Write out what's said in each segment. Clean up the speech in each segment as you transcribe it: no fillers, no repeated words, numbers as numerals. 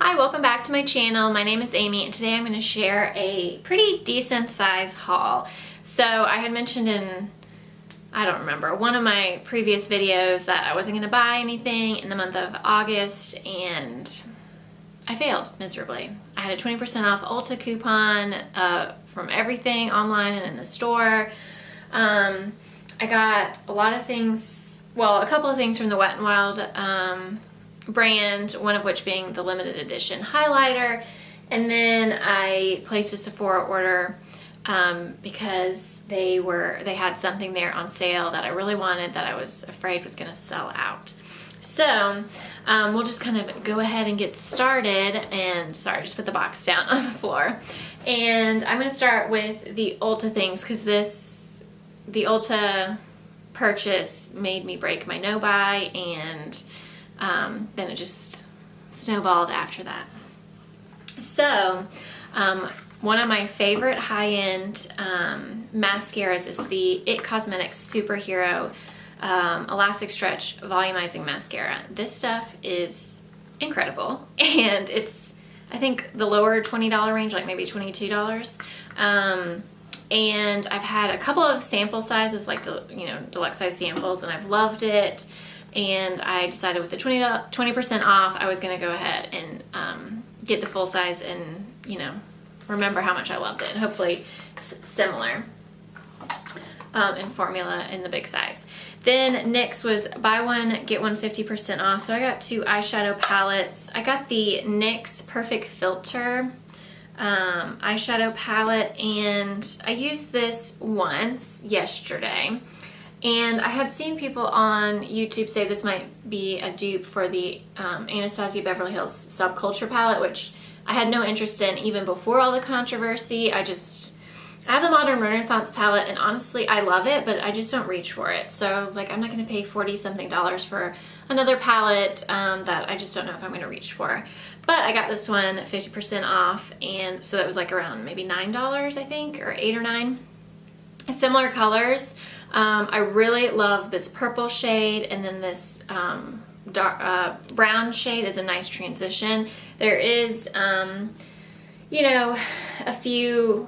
Hi, welcome back to my channel. My name is Amy and today I'm going to share a pretty decent size haul. So I had mentioned in, I don't remember, one of my previous videos that I wasn't going to buy anything in the month of August and I failed miserably. I had a 20% off Ulta coupon from everything online and in the store. I got a lot of things, well, a couple of things from the Wet n Wild brand, one of which being the limited edition highlighter, and then I placed a Sephora order because they had something there on sale that I really wanted that I was afraid was going to sell out. So we'll just kind of go ahead and get started, and sorry, just put the box down on the floor. And I'm going to start with the Ulta things because the Ulta purchase made me break my no-buy, and then it just snowballed after that. So one of my favorite high-end mascaras is the IT Cosmetics Superhero Elastic Stretch Volumizing Mascara. This stuff is incredible, and it's, I think, the lower $20 range, like maybe $22. And I've had a couple of sample sizes, like, deluxe size samples, and I've loved it. And I decided with the 20% off, I was going to go ahead and get the full size and, remember how much I loved it. And hopefully similar in formula in the big size. Then NYX was buy one, get one 50% off. So I got two eyeshadow palettes. I got the NYX Perfect Filter eyeshadow palette, and I used this once yesterday. And I had seen people on YouTube say this might be a dupe for the Anastasia Beverly Hills Subculture palette, which I had no interest in even before all the controversy. I have the Modern Renaissance palette, and honestly, I love it, but I just don't reach for it. So I was like, I'm not going to pay $40-something for another palette that I just don't know if I'm going to reach for. But I got this one 50% off, and so that was like around maybe $9, I think, or $8 or $9. Similar colors. I really love this purple shade, and then this dark brown shade is a nice transition. There is, a few,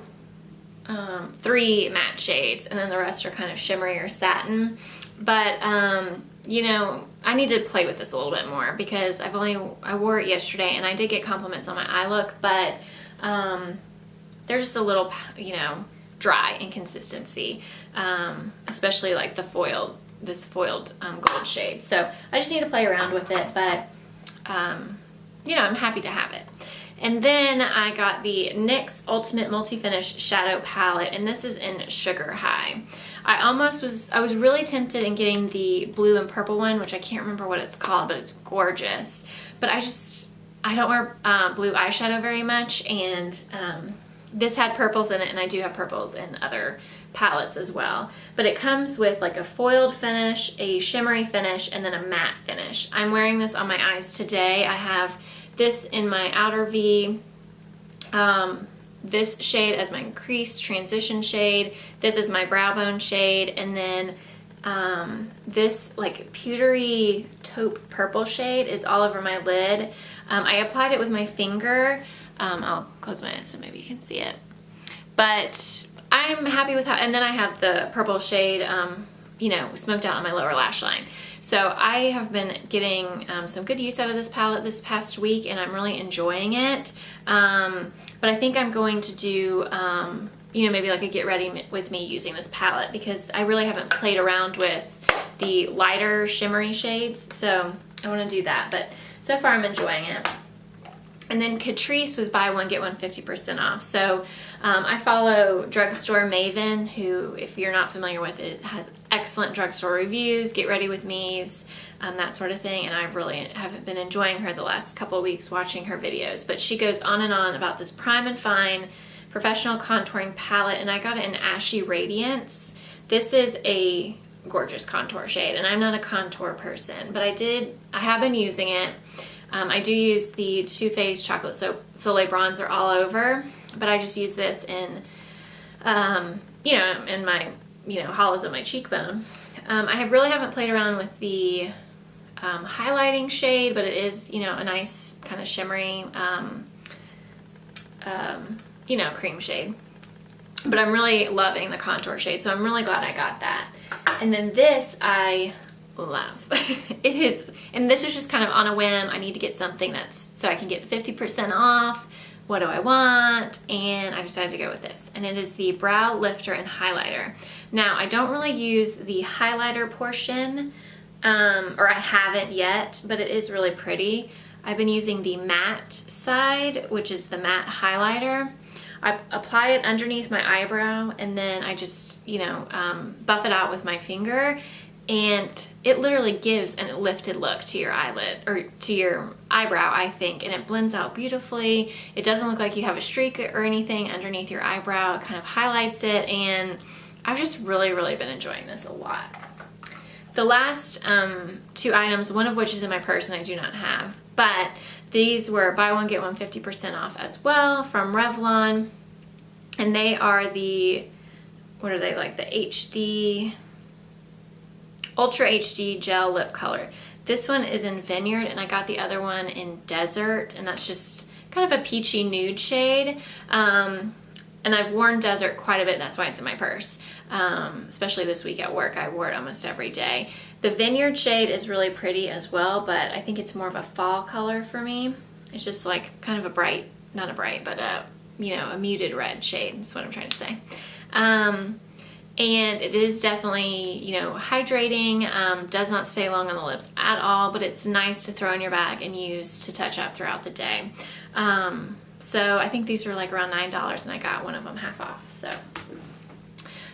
3 matte shades, and then the rest are kind of shimmery or satin. But, I need to play with this a little bit more because I wore it yesterday, and I did get compliments on my eye look, but they're just a little, dry in consistency, especially like this foiled gold shade. So I just need to play around with it, but I'm happy to have it. And then I got the NYX Ultimate Multi-Finish Shadow Palette, and this is in Sugar High. I was really tempted in getting the blue and purple one, which I can't remember what it's called, but it's gorgeous. But I don't wear blue eyeshadow very much, and this had purples in it, and I do have purples in other palettes as well. But it comes with like a foiled finish, a shimmery finish, and then a matte finish. I'm wearing this on my eyes today. I have this in my outer V, this shade as my crease transition shade. This is my brow bone shade, and then this like pewtery taupe purple shade is all over my lid. I applied it with my finger. I'll close my eyes so maybe you can see it. But I'm happy with how, and then I have the purple shade, smoked out on my lower lash line. So I have been getting some good use out of this palette this past week, and I'm really enjoying it. But I think I'm going to do, maybe like a get ready with me using this palette because I really haven't played around with the lighter shimmery shades. So I want to do that, but so far I'm enjoying it. And then Catrice was buy one, get one 50% off. So I follow Drugstore Maven, who, if you're not familiar with it, has excellent drugstore reviews, get ready with me's, that sort of thing. And I really have been enjoying her the last couple of weeks watching her videos. But she goes on and on about this Prime and Fine Professional Contouring Palette, and I got it in Ashy Radiance. This is a gorgeous contour shade, and I'm not a contour person, but I have been using it. I do use the Too Faced Chocolate Soleil Bronzer all over, but I just use this in, in my, hollows of my cheekbone. I really haven't played around with the highlighting shade, but it is, you know, a nice kind of shimmery, you know, cream shade. But I'm really loving the contour shade, so I'm really glad I got that. And then this I love. It is, and this is just kind of on a whim. I need to get something that's, so I can get 50% off. What do I want? And I decided to go with this. And it is the Brow Lifter and Highlighter. Now, I don't really use the highlighter portion, or I haven't yet, but it is really pretty. I've been using the matte side, which is the matte highlighter. I apply it underneath my eyebrow, and then I just, you know, buff it out with my finger, and it literally gives a lifted look to your eyelid, or to your eyebrow, I think, and it blends out beautifully. It doesn't look like you have a streak or anything underneath your eyebrow. It kind of highlights it, and I've just really been enjoying this a lot. The last 2 items, one of which is in my purse and I do not have, but these were buy one get one 50% off as well from Revlon, and they are the, what are they, like the HD, Ultra HD Gel Lip Color. This one is in Vineyard, and I got the other one in Desert, and that's just kind of a peachy nude shade. And I've worn Desert quite a bit, that's why it's in my purse. Especially this week at work, I wore it almost every day. The Vineyard shade is really pretty as well, but I think it's more of a fall color for me. It's just like kind of a bright, not a bright, but a, you know, a muted red shade is what I'm trying to say. And it is definitely, you know, hydrating, does not stay long on the lips at all, but it's nice to throw in your bag and use to touch up throughout the day. So I think these were like around $9, and I got one of them half off. So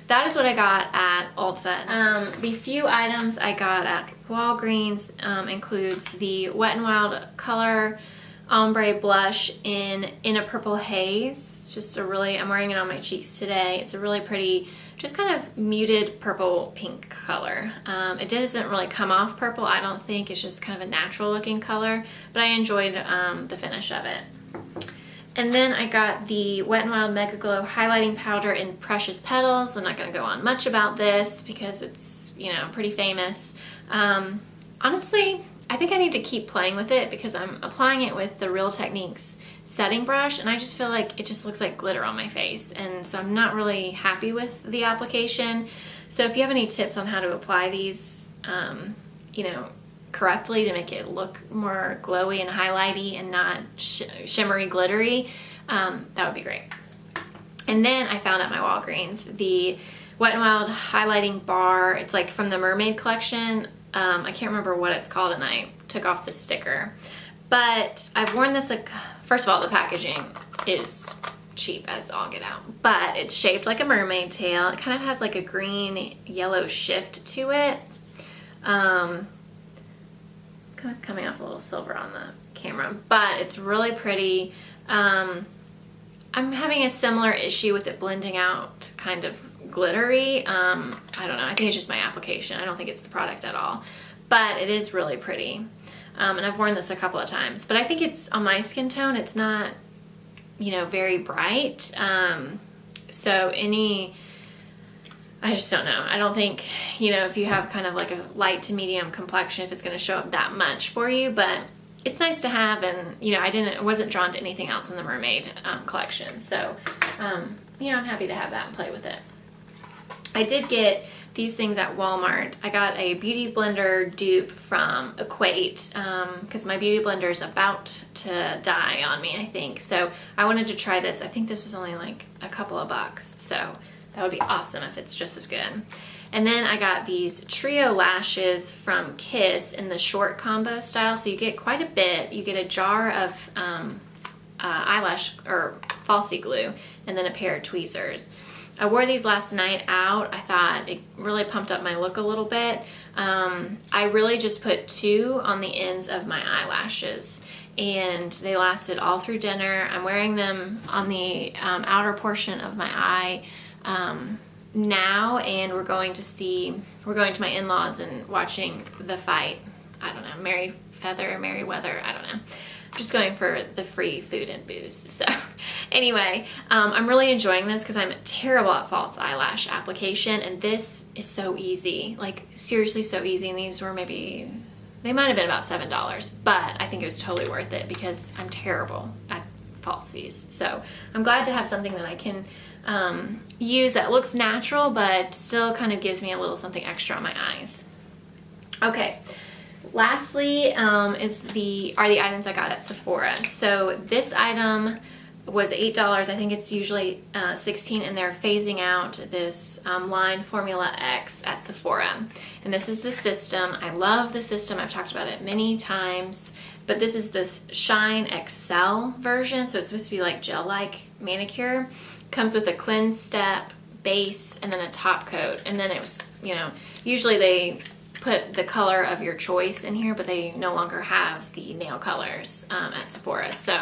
that is what I got at Ulta. The few items I got at Walgreens includes the Wet n Wild Color Ombre Blush in a Purple Haze. It's just a really, I'm wearing it on my cheeks today. It's a really pretty, just kind of muted purple pink color. It doesn't really come off purple, I don't think. It's just kind of a natural looking color, but I enjoyed the finish of it. And then I got the Wet n Wild Mega Glow Highlighting Powder in Precious Petals. I'm not going to go on much about this because it's, you know, pretty famous. Honestly, I think I need to keep playing with it because I'm applying it with the Real Techniques setting brush, and I just feel like it just looks like glitter on my face, and so I'm not really happy with the application. So if you have any tips on how to apply these, you know, correctly to make it look more glowy and highlighty and not shimmery glittery, that would be great. And then I found at my Walgreens the Wet n Wild highlighting bar. It's like from the Mermaid collection. I can't remember what it's called, and I took off the sticker, but I've worn this, like, first of all, the packaging is cheap as all get out, but it's shaped like a mermaid tail. It kind of has like a green yellow shift to it. It's kind of coming off a little silver on the camera, but it's really pretty. I'm having a similar issue with it blending out kind of glittery. I don't know, I think it's just my application. I don't think it's the product at all, but it is really pretty. And I've worn this a couple of times, but I think it's on my skin tone. It's not, you know, very bright. So I just don't know. I don't think, you know, if you have kind of like a light to medium complexion, if it's going to show up that much for you, but it's nice to have. And, you know, I wasn't drawn to anything else in the Mermaid collection. So, you know, I'm happy to have that and play with it. I did get these things at Walmart. I got a beauty blender dupe from Equate because my beauty blender is about to die on me, I think. So I wanted to try this. I think this was only like a couple of bucks. So that would be awesome if it's just as good. And then I got these trio lashes from Kiss in the short combo style. So you get quite a bit. You get a jar of eyelash or falsie glue and then a pair of tweezers. I wore these last night out. I thought it really pumped up my look a little bit. I really just put 2 on the ends of my eyelashes, and they lasted all through dinner. I'm wearing them on the outer portion of my eye now, and we're going to my in-laws and watching the fight. I don't know, Merryweather, I don't know. I'm just going for the free food and booze. So anyway, I'm really enjoying this because I'm terrible at false eyelash application, and this is so easy, like seriously so easy. And these were maybe They might have been about $7, but I think it was totally worth it because I'm terrible at falsies. So I'm glad to have something that I can use that looks natural, but still kind of gives me a little something extra on my eyes. Okay. Lastly, are the items I got at Sephora. So this item was $8. I think it's usually $16, and they're phasing out this line Formula X at Sephora. And this is the system. I love the system. I've talked about it many times. But this is this Shine Excel version. So it's supposed to be like gel-like manicure. Comes with a cleanse step, base, and then a top coat. And then it was, you know, usually they put the color of your choice in here, but they no longer have the nail colors at Sephora. So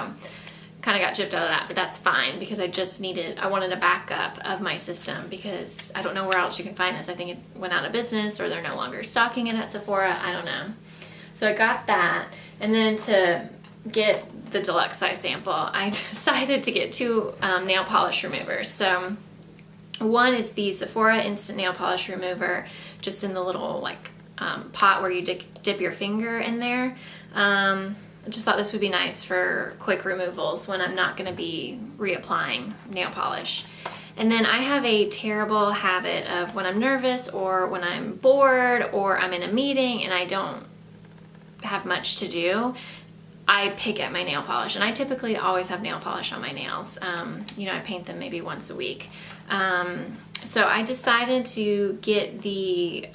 kind of got gypped out of that, but that's fine because I wanted a backup of my system because I don't know where else you can find this. I think it went out of business or they're no longer stocking it at Sephora. I don't know. So I got that. And then to get the deluxe size sample, I decided to get 2 nail polish removers. So one is the Sephora Instant Nail Polish Remover, just in the little like pot where you dip your finger in there. I just thought this would be nice for quick removals when I'm not going to be reapplying nail polish. And then I have a terrible habit of when I'm nervous or when I'm bored or I'm in a meeting and I don't have much to do, I pick at my nail polish. And I typically always have nail polish on my nails. You know, I paint them maybe once a week. So I decided to get the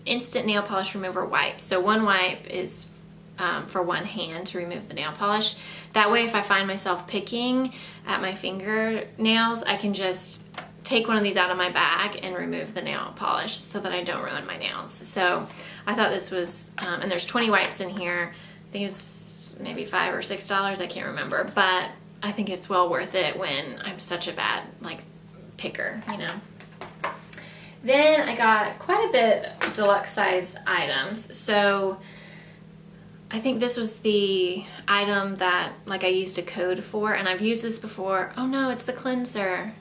instant nail polish remover wipe. So one wipe is for one hand to remove the nail polish. That way, if I find myself picking at my fingernails, I can just take one of these out of my bag and remove the nail polish so that I don't ruin my nails. So I thought this was, and there's 20 wipes in here. I think it's maybe $5 or $6, I can't remember, but I think it's well worth it when I'm such a bad like picker, you know. Then I got quite a bit of deluxe size items. So I think this was the item that like I used a code for, and I've used this before. Oh no, it's the cleanser.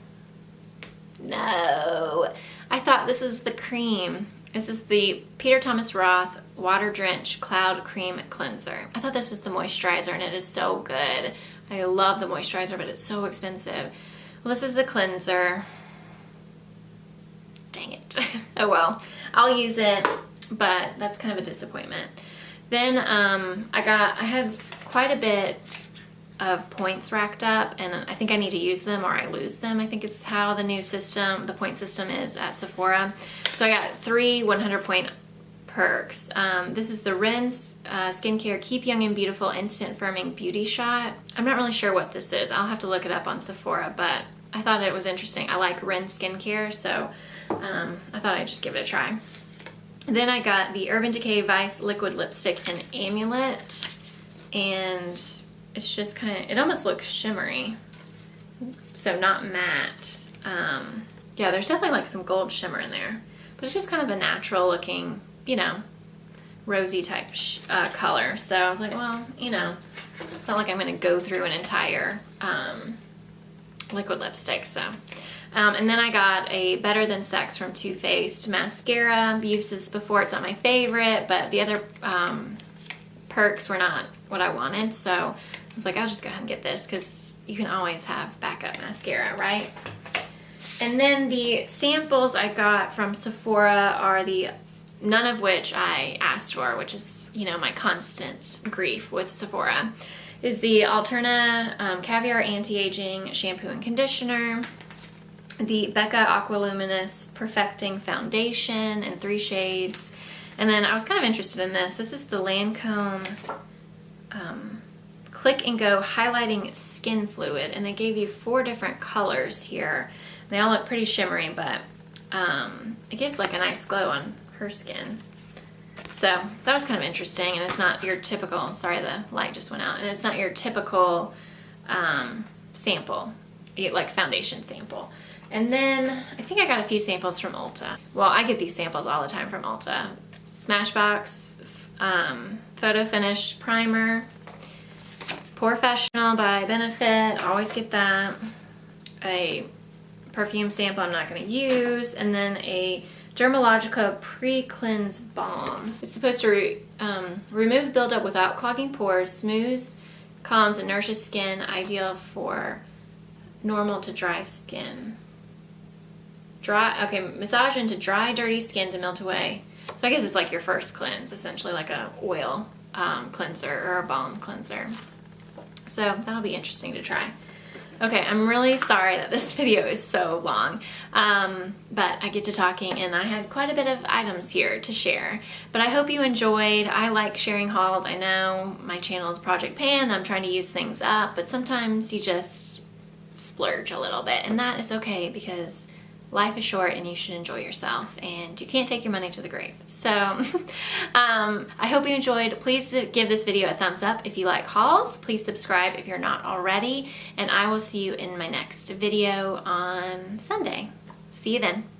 No, I thought this was the cream. This is the Peter Thomas Roth Water Drench Cloud Cream Cleanser. I thought this was the moisturizer, and it is so good. I love the moisturizer, but it's so expensive. Well, this is the cleanser. Dang it. Oh well, I'll use it, but that's kind of a disappointment. Then I had quite a bit of points racked up, and I think I need to use them or I lose them, I think is how the new system, the point system is at Sephora. So I got 3 100-point perks. This is the Ren's Skincare Keep Young and Beautiful Instant Firming Beauty Shot. I'm not really sure what this is. I'll have to look it up on Sephora, but I thought it was interesting. I like Ren Skincare, so I thought I'd just give it a try. Then I got the Urban Decay Vice Liquid Lipstick and Amulet, and it's just kind of, it almost looks shimmery, so not matte. Yeah, there's definitely like some gold shimmer in there, but it's just kind of a natural looking, you know, rosy type color. So I was like, well, you know, it's not like I'm going to go through an entire liquid lipstick. So and then I got a Better Than Sex from Too Faced mascara. I've used this before. It's not my favorite, but the other perks were not what I wanted. So I was like, I'll just go ahead and get this because you can always have backup mascara, right? And then the samples I got from Sephora are none of which I asked for, which is, you know, my constant grief with Sephora, is the Alterna Caviar Anti-Aging Shampoo and Conditioner, the Becca Aqualuminous Perfecting Foundation in 3 shades, and then I was kind of interested in this. This is the Lancome Click and Go Highlighting Skin Fluid, and they gave you 4 different colors here. They all look pretty shimmery, but it gives like a nice glow on her skin. So that was kind of interesting, and it's not your typical, sorry the light just went out, and it's not your typical sample, like foundation sample. And then I think I got a few samples from Ulta. Well, I get these samples all the time from Ulta. Smashbox Photo Finish Primer, Porefessional by Benefit, always get that. A perfume sample I'm not going to use, and then a Dermalogica Pre-Cleanse Balm. It's supposed to remove buildup without clogging pores, smooths, calms, and nourishes skin, ideal for normal to dry skin. Massage into dry, dirty skin to melt away. So I guess it's like your first cleanse, essentially like a oil cleanser or a balm cleanser. So that'll be interesting to try. Okay, I'm really sorry that this video is so long, but I get to talking and I had quite a bit of items here to share. But I hope you enjoyed. I like sharing hauls. I know my channel is Project Pan. I'm trying to use things up, but sometimes you just splurge a little bit, and that is okay because life is short and you should enjoy yourself, and you can't take your money to the grave. So I hope you enjoyed. Please give this video a thumbs up if you like hauls. Please subscribe if you're not already, and I will see you in my next video on Sunday. See you then.